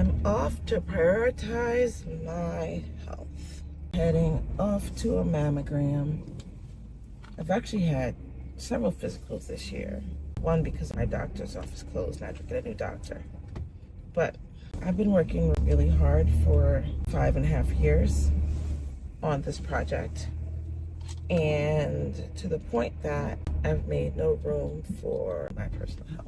I'm off to prioritize my health. Heading off to a mammogram. I've actually had several physicals this year. One because my doctor's office closed and I had to get a new doctor. But I've been working really hard for 5.5 years on this project. And to the point that I've made no room for my personal health.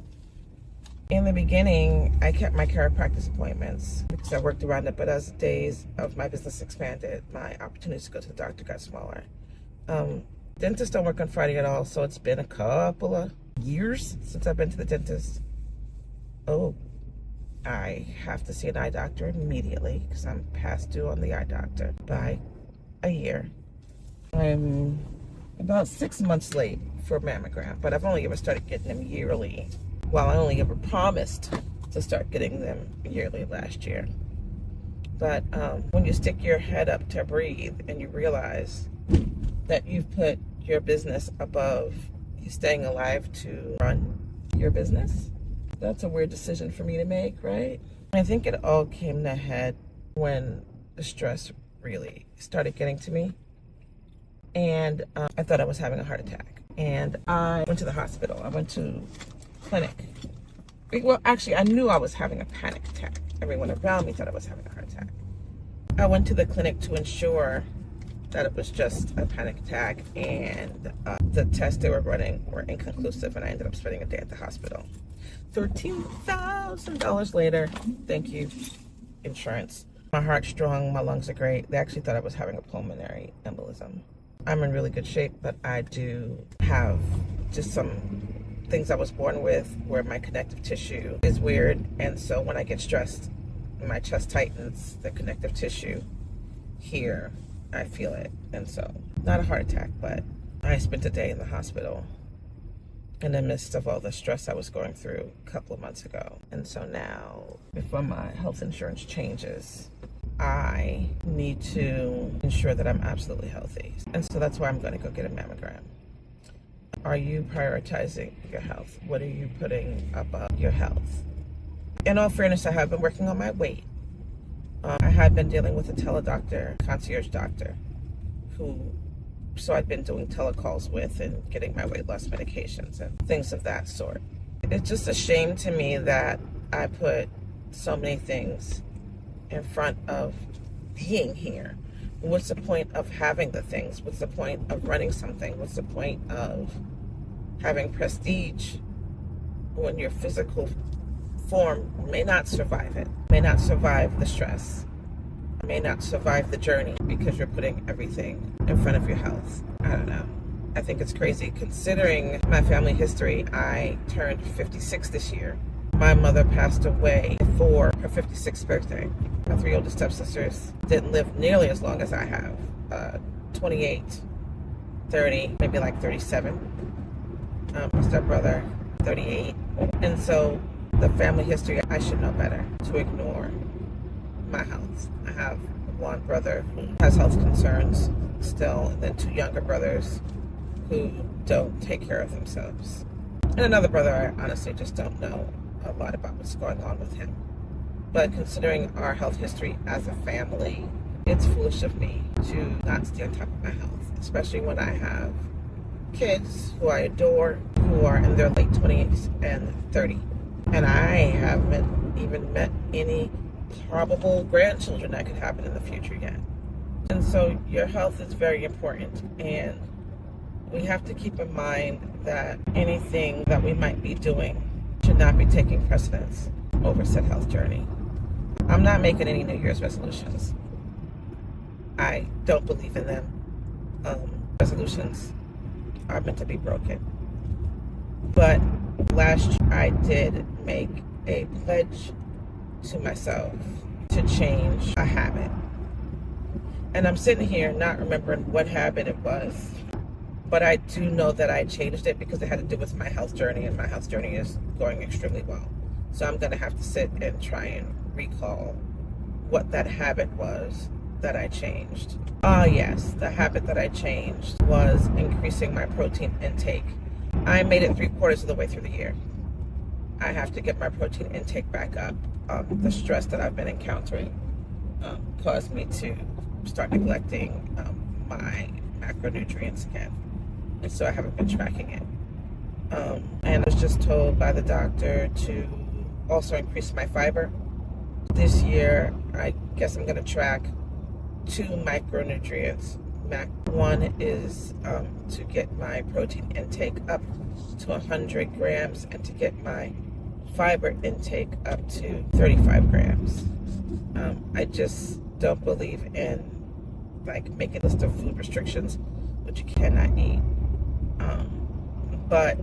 In the beginning, I kept my chiropractic appointments because I worked around it, but as the days of my business expanded, my opportunities to go to the doctor got smaller. Dentists don't work on Friday at all, so it's been a couple of years since I've been to the dentist. Oh, I have to see an eye doctor immediately because I'm past due on the eye doctor by a year. I'm about 6 months late for a mammogram, but I've only ever started getting them yearly. Well, I only ever promised to start getting them yearly last year. But when you stick your head up to breathe and you realize that you've put your business above you staying alive to run your business, that's a weird decision for me to make, right? I think it all came to head when the stress really started getting to me. And I thought I was having a heart attack. And I went to the hospital. I went to clinic. Well, actually, I knew I was having a panic attack. Everyone around me thought I was having a heart attack. I went to the clinic to ensure that it was just a panic attack, and the tests they were running were inconclusive, and I ended up spending a day at the hospital. $13,000 later, thank you, insurance. My heart's strong, my lungs are great. They actually thought I was having a pulmonary embolism. I'm in really good shape, but I do have just some things I was born with where my connective tissue is weird, and so when I get stressed, my chest tightens, the connective tissue here, I feel it. And so, not a heart attack, but I spent a day in the hospital in the midst of all the stress I was going through a couple of months ago. And so now, before my health insurance changes, I need to ensure that I'm absolutely healthy. And so that's why I'm going to go get a mammogram. Are you prioritizing your health? What are you putting above your health? In all fairness, I have been working on my weight. I had been dealing with a teledoctor, concierge doctor, so I'd been doing telecalls with and getting my weight loss medications and things of that sort. It's just a shame to me that I put so many things in front of being here. What's the point of having the things? What's the point of running something? What's the point of having prestige when your physical form may not survive it, may not survive the stress, may not survive the journey because you're putting everything in front of your health? I don't know. I think it's crazy considering my family history. I turned 56 this year. My mother passed away before her 56th birthday. My 3 older stepsisters didn't live nearly as long as I have. 28, 30, maybe like 37. My stepbrother, 38. And so the family history, I should know better to ignore my health. I have one brother who has health concerns still, and then 2 younger brothers who don't take care of themselves. And another brother I honestly just don't know a lot about what's going on with him. But considering our health history as a family, it's foolish of me to not stay on top of my health, especially when I have kids who I adore, who are in their late 20s and 30. And I haven't even met any probable grandchildren that could happen in the future yet. And so your health is very important, and we have to keep in mind that anything that we might be doing should not be taking precedence over said health journey. I'm not making any New Year's resolutions. I don't believe in them. Resolutions are meant to be broken. But last year I did make a pledge to myself to change a habit. And I'm sitting here not remembering what habit it was, but I do know that I changed it because it had to do with my health journey, and my health journey is going extremely well. So I'm going to have to sit and try and recall what that habit was that I changed. Yes, the habit that I changed was increasing my protein intake. I made it 3/4 of the way through the year. I have to get my protein intake back up. The stress that I've been encountering caused me to start neglecting my macronutrients again. And so I haven't been tracking it. And I was just told by the doctor to also increase my fiber. This year, I guess I'm going to track 2 micronutrients. One is to get my protein intake up to 100 grams and to get my fiber intake up to 35 grams. I just don't believe in like making a list of food restrictions, which you cannot eat. But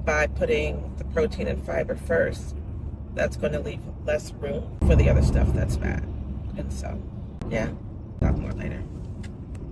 by putting the protein and fiber first, that's going to leave less room for the other stuff that's bad. And so, yeah, talk more later.